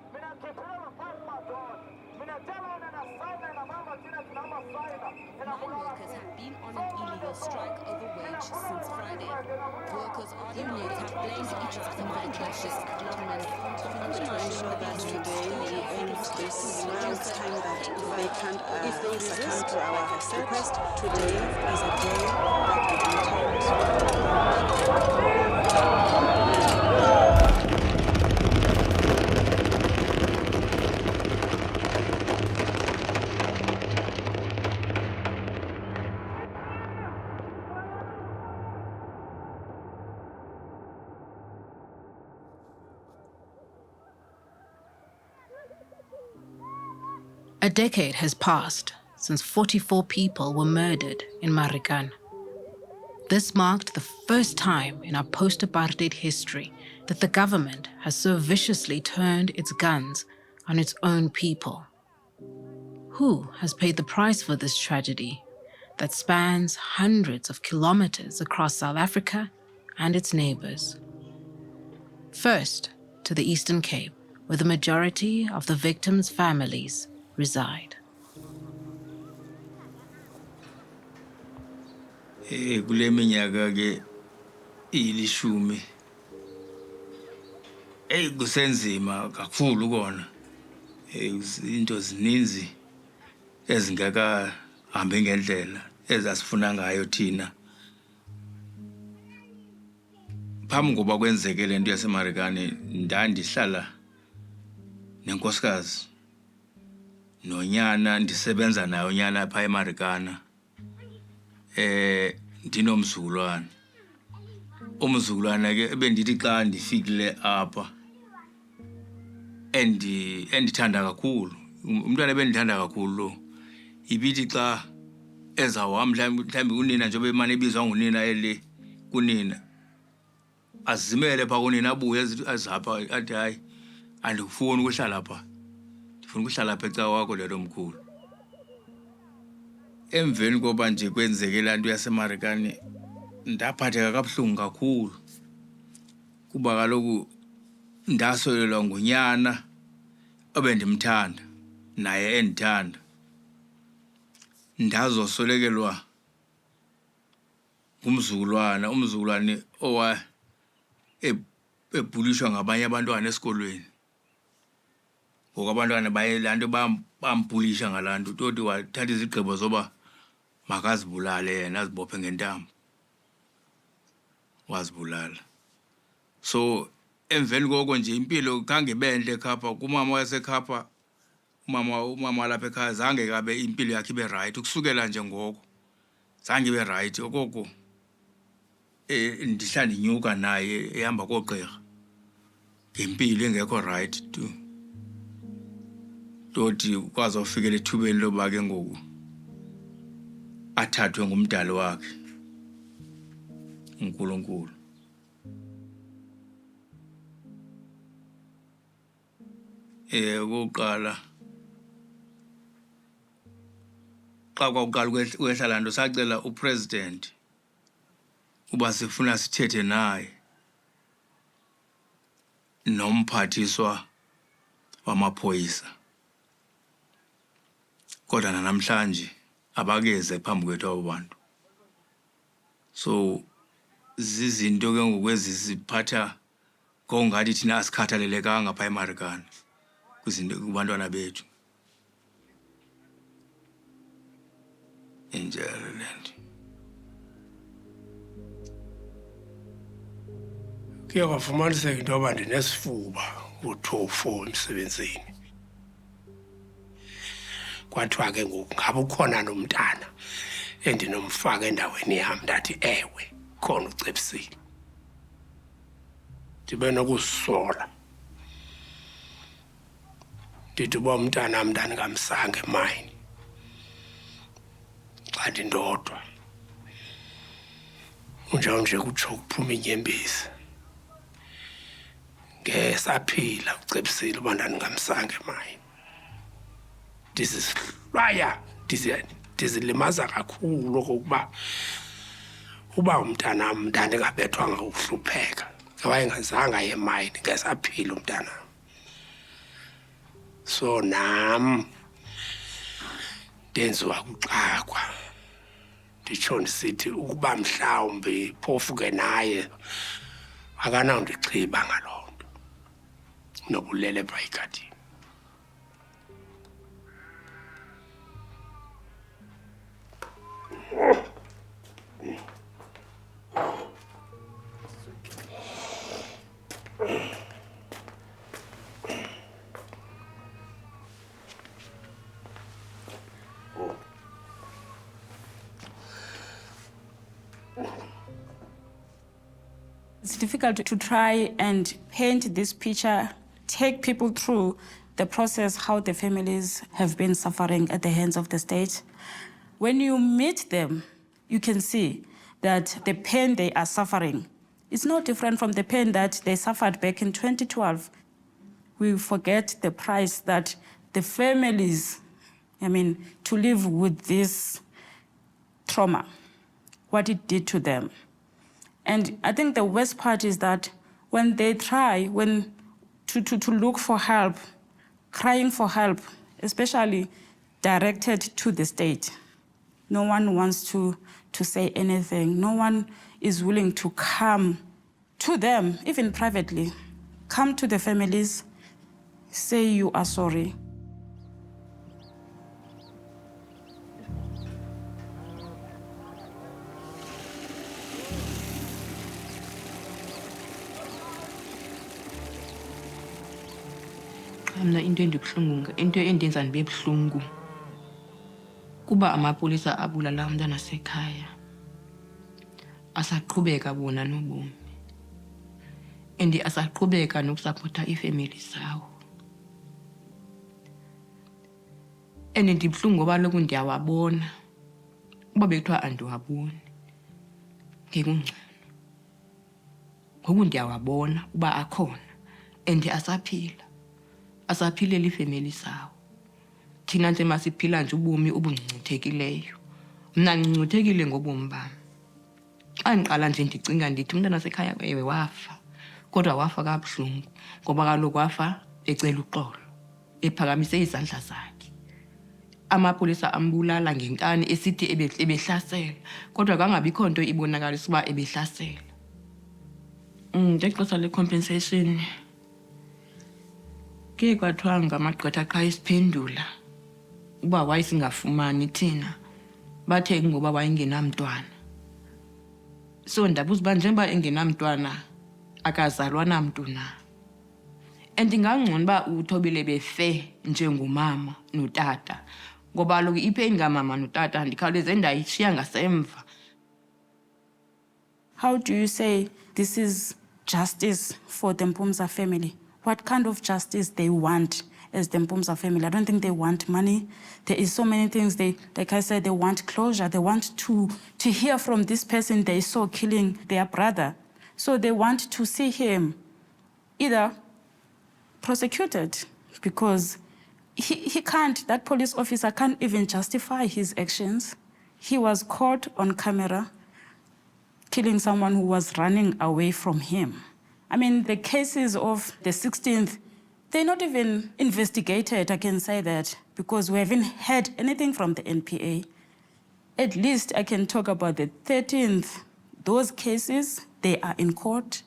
Mine workers have been on an illegal strike over wage since Friday. Workers' unions have blamed each other for the clashes. Government I'm to ensure that today we end this last time that they can't succumb to our request. Today is a day that we intend. A decade has passed since 44 people were murdered in Marikana. This marked the first time in our post-apartheid history that the government has so viciously turned its guns on its own people. Who has paid the price for this tragedy that spans hundreds of kilometers across South Africa and its neighbors? First, to the Eastern Cape, where the majority of the victims' families reside. Kule minyaka ke ilishumi kusenzima kakhulu kona izinto zininzi ezingaka hambe ngendlela ezasifuna ngayo thina phambi ngoba kwenzeke lento yaseMarikana ndandihlala nenkosikazi nonyana ndisebenza nayo onyana pha eMarikana ndinomzukulwana umzukulwana ke bendithi xa ndifikile apha endithanda kakhulu umntwana bendithanda kakhulu lo ibithi xa ezawuhamba mhlawumbe unina njengoba emane ebizwa ngunina ele kunina azimele pha kunina abuye azapha athi hayi andikufuni ukuhlala pha ndifuna ukuhlala pha ecawa wakho lelo mkhulu. Emveni koba nje kwenzeke laa nto yaseMarikana ndaphatheka kabuhlungu kakhulu kuba kaloku ndasolelwa ngunyana obendimthanda naye endithanda ndazosolekelwa umzukulwane owa ebhulishwa ngabanye abantwana esikolweni ngoku abantwana baye laa nto bambhulisha ngalaa nto toti wathatha izigqibo zoba makazibulale yena azibophe ngentambo wazibulala. So emveni koko nje impilo khange bentle ekhapha kumama wasekhapha umama lapha ekhaya zange kabe impilo yakhe ibe right ukusukela nje ngoko zange ibe right okoko ndihla ndinyuka naye ehamba koogqirha ngempilo engekho right tu toti kwazofikelela ethubeni loba ke ngoku athathwe ngumdali wakhe uNkulunkulu. Okokuqala xa kwakuqala ukwehla laa nto sacela upresident uba sifuna sithethe naye nomphathiswa wamaphoyisa kodwa namhlanje abakeze phambi kwethu abo bantu. So zizinto ke ngokwezi siphatha kongathi thina asikhathalelekanga pha eMarikana kwizinto kubantwana bethu injalo lento. Kuye kwafumaniseka into yoba ndinesifuba u-204 emsebenzini. Kwathiwa ke ngoku ngabe ukhona nomntana endinomfaka endaweni yam ndathi ewe khona uCebisile. Ndibe nokuzisola ndithi uba umntana ndandingamsanga emayini xa ndindodwa unjawunje kutsho kuphuma inyembezi ngesaphila uCebisile uba ndandingamsanga emayini. Ndizisihlwaya ndizilimaza kakhulu okokuba uba umntanam ndandingabethwanga ukuhlupheka wayengazange aye emayini ngesaphila umntanam. So nam denziwa kuxakwa nditsho ndisithi ukuba mhlawumbi phofu ke naye akanawundichiba ngaloo nto nobulele phaa egadini. It's difficult to try and paint this picture, take people through the process, how the families have been suffering at the hands of the state. When you meet them, you can see that the pain they are suffering is no different from the pain that they suffered back in 2012. We forget the price that the families, to live with this trauma, what it did to them. And I think the worst part is that when they try to look for help, crying for help, especially directed to the state, no one wants to say anything. No one is willing to come to them, even privately, come to the families, say you are sorry. Mna into endibuhlungu, into endenza ndibe buhlungu kuba amapolisa abulala umntana sekhaya asaqhubeka bona nobomi and asaqhubeka nokusapota iifemeli zawo. And ndibuhlungu ngoba loku ndiyawabona uba bekuthiwa andiwaboni ngekungcono. Ngoku ndiyawabona uba akhona and asaphilela iifemeli zawo. Thina nje masiphila nje ubomi obungcuthekileyo. Mna ngcuthekile ngobomi bam. Xa ndiqala nje ndicinga ndithi umntana sekhaya ewe wafa, kodwa wafa kabuhlungu ngoba kaloku wafa ecela uxolo, ephakamise izandla zakhe. Amapolisa ambulala ngenkani esithi ebehlasela, kodwa kangabikho nto ibonakalisa uba ebehlasela. Ngexesha le-compensation ke kwathiwa ngamagqwetha xa isiphendula uba wayesingafumani thina, bathe ngoba wayengenamntwana. So ndabuza uba njengoba engenamntwana akazalwa namntu na. And ingangcono uba uThobile befe njengomama notata, ngoba kaloku ipeyini kamama notata ndikhawuleze ndayishiya ngasemva. How do you say this is justice for the Mpumza family? What kind of justice they want as the Mpumza family? I don't think they want money. There is so many things. Like I said, they want closure. They want to hear from this person they saw killing their brother. So they want to see him either prosecuted, because he can't, that police officer can't even justify his actions. He was caught on camera killing someone who was running away from him. The cases of the 16th, they're not even investigated, I can say that, because we haven't heard anything from the NPA. At least I can talk about the 13th. Those cases, they are in court.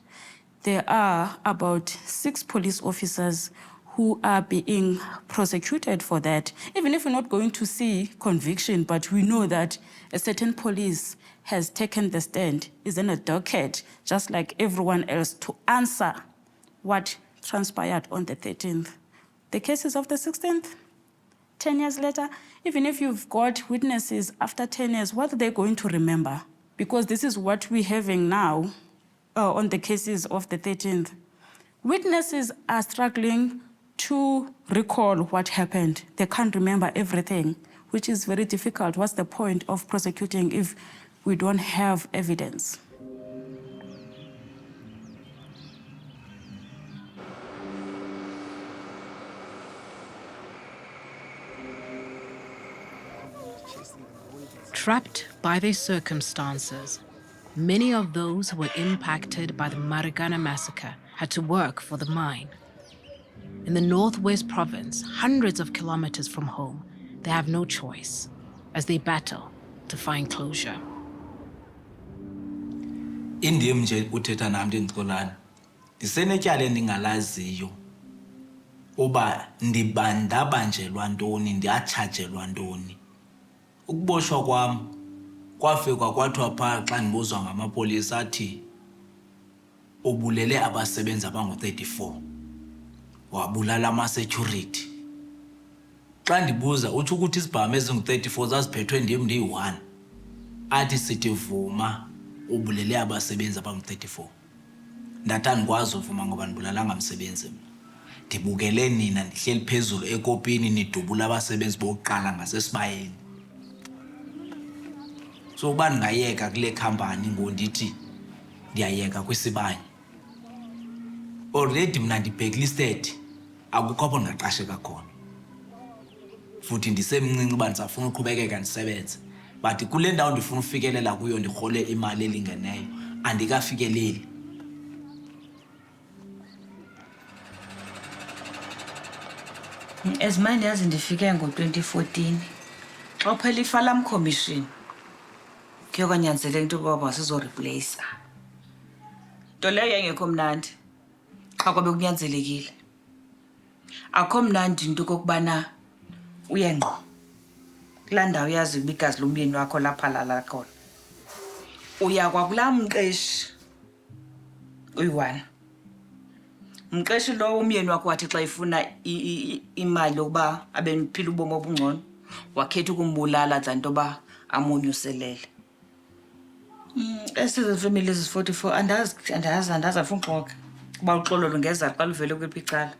There are about 6 police officers who are being prosecuted for that. Even if we're not going to see conviction, but we know that a certain police has taken the stand, is in a docket, just like everyone else, to answer what transpired on the 13th. The cases of the 16th, 10 years later, even if you've got witnesses after 10 years, what are they going to remember? Because this is what we're having now on the cases of the 13th. Witnesses are struggling to recall what happened. They can't remember everything, which is very difficult. What's the point of prosecuting if we don't have evidence? Trapped by their circumstances, many of those who were impacted by the Marikana massacre had to work for the mine. In the northwest province, hundreds of kilometers from home, they have no choice as they battle to find closure. Indim nje uthetha nam ndindicolana. Ndisenetyala endingalaziyo uba ndabanjelwa ntoni, ndiyatshajelwa ntoni. Ukuboshwa kwam kwafika kwathiwa phaa xa ndibuzwa ngamapolisa athi ubulele abasebenzi abangu-34 wabulala ama-security. Xa ndibuza utsho ukuthi isibhamu ezingu-34 zaziphethwe ndim ndiyi-1 athi sithi vuma ubulele abasebenzi abangu-34. Ndathi andikwazi uvuma ngoba ndibulalanga msebenzi mna. Ndibukele nina ndihleli phezulu ekopini nidubula abasebenzi bokuqala ngasesibayeni. So uba ndingayeka kule khampani ngondithi ndiyayeka kwisibanye, already mna ndi-blacklisted, akukho apho ndingaqasheka khona. Futhi ndisemncinci uba ndisafuna uqhubekeka ndisebenze. But kule ndawo ndifuna ufikelela kuyo ndirhole imali elingeneyo, andikafikeleli. As mine yazi ndifike ngo-2014. Xa uphela i-Farlam Commission, kuye kwanyanzeleka into yokuba masizorepleyisa. Nto leyo yayingekho mnandi xa kwabe kunyanzelekile. Akho mnandi into okokubana uye ngqo kulaa ndawo yazi uba igazi lomyeni wakho laphalala khona. Uya kwakulaa mqeshi uyi-1. Mqeshi lo umyeni wakho wathi xa ifuna imali yokuba abe niphila ubomi obungcono, wakhetha ukumbulala than into yoba amonyuselele. Ezi family ezi-44 andazi afuna uxoka kuba uxolo lungeza xa luvele kweliphi icala.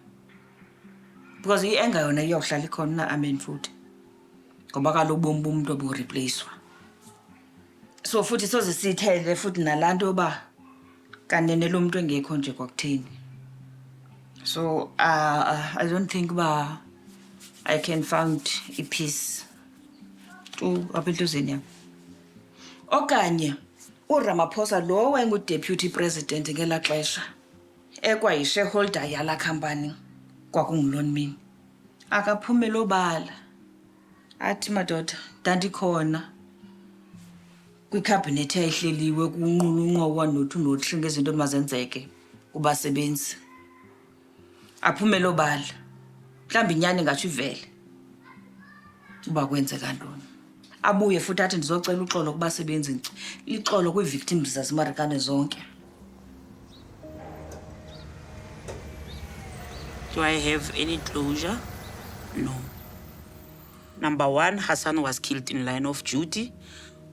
Because i-enga yona iyawuhlala ikhona amen futhi. Ngoba kaloku ubomi bomntu oburepleyiswa. So futhi soze siyithele futhi nalaa nto yoba kanene lo mntu engekho nje kwakutheni. So I don't think I can find a peace to apha entliziyweni yam. Okanye uRamaphosa lo wayengu-deputy president ngelaa xesha ekwayi-shareholder yalaa khampani kwakunguloo mini, akaphume loo bala athi madoda ndandikhona kwikhabhinethi yayihleliwe kunqulunqwa nothi nothi ngezinto mazenzeke kubasebenzi. Aphume loo bala mhlawumbi inyani ingatsho ivele uba kwenzeka ntoni. Abuye futhi athi ndizocela uxolo kubasebenzi, ixolo kwii-victims zaseMarikana zonke. Do I have any closure? No. Number one, Hassan was killed in line of duty,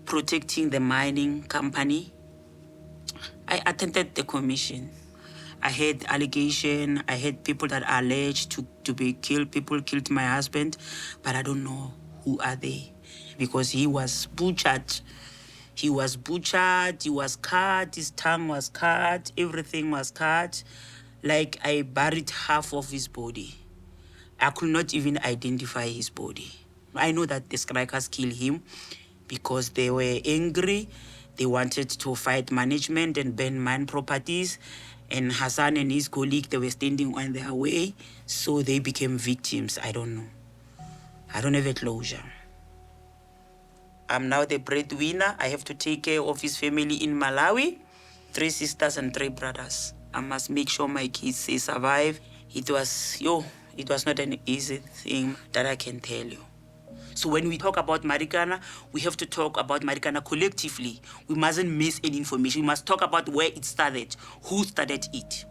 protecting the mining company. I attended the commission. I had allegation, I had people that are alleged to be killed. People killed my husband, but I don't know who are they. Because he was butchered. He was butchered, he was cut, his tongue was cut, everything was cut. Like I buried half of his body. I could not even identify his body. I know that the strikers killed him because they were angry. They wanted to fight management and burn mine properties. And Hassan and his colleague, they were standing on their way. So they became victims. I don't know. I don't have a closure. I'm now the breadwinner. I have to take care of his family in Malawi. 3 sisters and 3 brothers. I must make sure my kids, they survive. It was not an easy thing that I can tell you. So when we talk about Marikana, we have to talk about Marikana collectively. We mustn't miss any information. We must talk about where it started, who started it.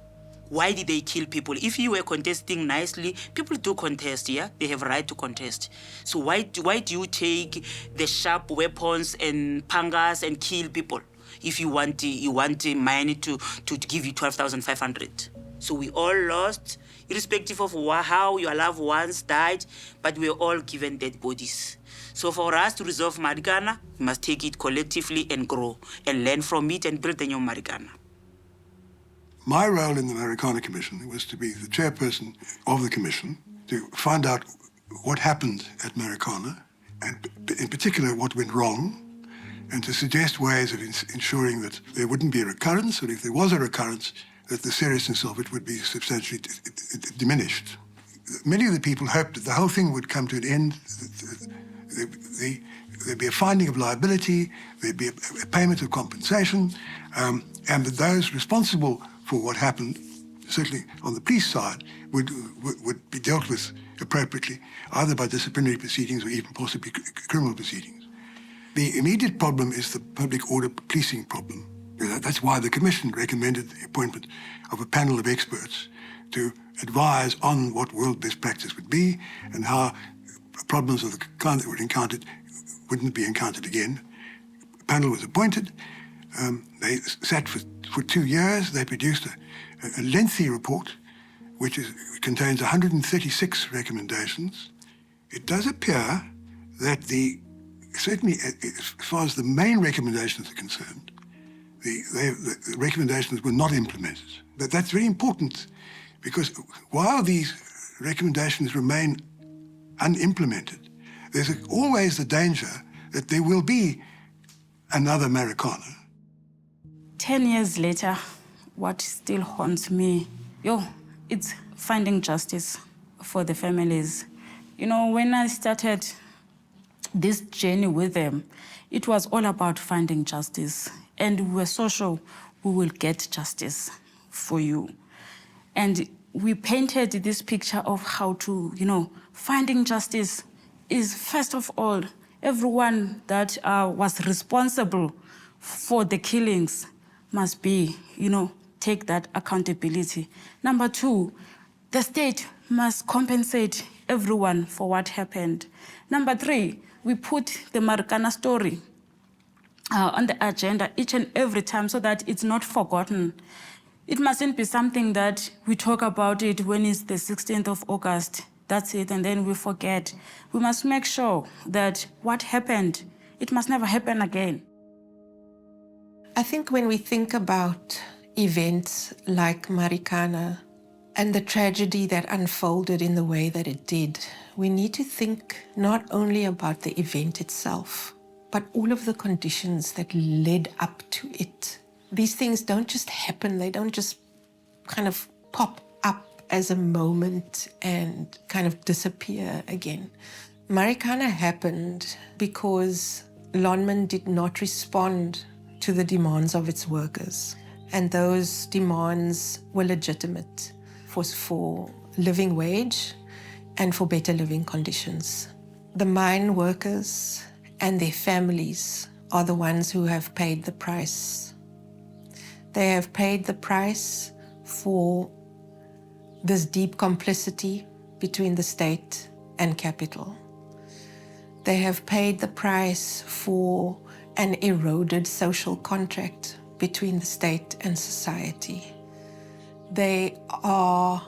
Why did they kill people? If you were contesting nicely, people do contest, yeah? They have a right to contest. So why do you take the sharp weapons and pangas and kill people if you want money to give you 12,500? So we all lost, irrespective of how your loved ones died, but we were all given dead bodies. So for us to resolve Marikana, we must take it collectively and grow and learn from it and build a new Marikana. My role in the Marikana Commission was to be the chairperson of the commission, to find out what happened at Marikana, and in particular what went wrong, and to suggest ways of ensuring that there wouldn't be a recurrence, or if there was a recurrence, that the seriousness of it would be substantially diminished. many of the people hoped that the whole thing would come to an end. There'd be a finding of liability, there'd be a payment of compensation, and that those responsible for what happened, certainly on the police side, would be dealt with appropriately, either by disciplinary proceedings or even possibly criminal proceedings. The immediate problem is the public order policing problem. That's why the Commission recommended the appointment of a panel of experts to advise on what world best practice would be and how problems of the kind that were encountered wouldn't be encountered again. A panel was appointed. They sat for 2 years. They produced a lengthy report which contains 136 recommendations. It does appear that certainly as far as the main recommendations are concerned, the recommendations were not implemented. But that's very important because while these recommendations remain unimplemented, there's always the danger that there will be another Marikana. 10 years later, what still haunts me, it's finding justice for the families. You know, when I started this journey with them, it was all about finding justice. And we were so sure we will get justice for you. And we painted this picture of how to, finding justice is, first of all, everyone that was responsible for the killings must be, take that accountability. Number two, the state must compensate everyone for what happened. Number three, we put the Marikana story on the agenda each and every time so that it's not forgotten. It mustn't be something that we talk about it when it's the 16th of August. That's it, and then we forget. We must make sure that what happened, it must never happen again. I think when we think about events like Marikana and the tragedy that unfolded in the way that it did, we need to think not only about the event itself, but all of the conditions that led up to it. These things don't just happen, they don't just kind of pop up as a moment and kind of disappear again. Marikana happened because Lonmin did not respond to the demands of its workers. And those demands were legitimate for living wage and for better living conditions. The mine workers and their families are the ones who have paid the price. They have paid the price for this deep complicity between the state and capital. They have paid the price for an eroded social contract between the state and society. They are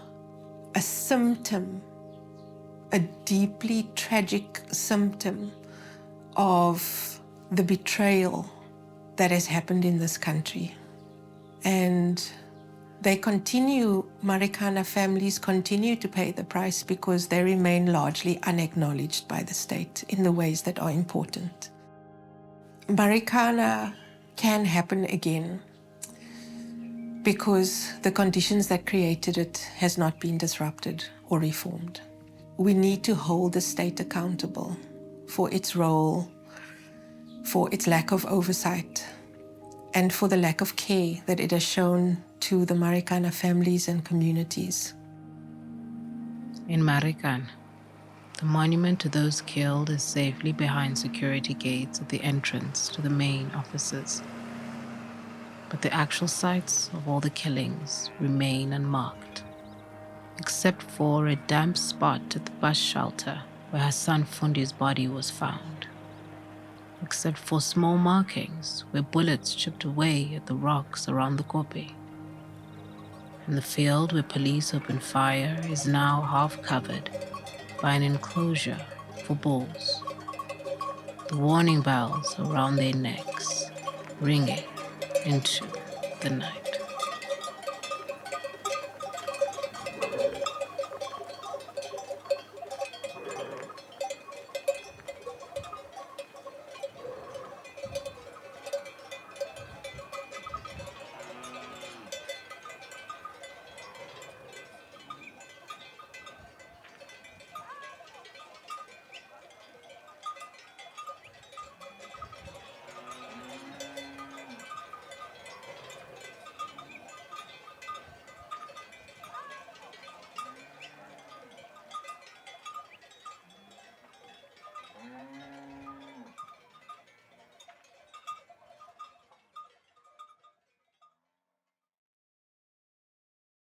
a symptom, a deeply tragic symptom of the betrayal that has happened in this country. And they continue, Marikana families continue to pay the price because they remain largely unacknowledged by the state in the ways that are important. Marikana can happen again because the conditions that created it has not been disrupted or reformed. We need to hold the state accountable for its role, for its lack of oversight, and for the lack of care that it has shown to the Marikana families and communities. In Marikana, the monument to those killed is safely behind security gates at the entrance to the main offices. But the actual sites of all the killings remain unmarked, except for a damp spot at the bus shelter where Hassan Fundi's body was found, except for small markings where bullets chipped away at the rocks around the koppie. And the field where police opened fire is now half covered by an enclosure for bulls, the warning bells around their necks ringing into the night.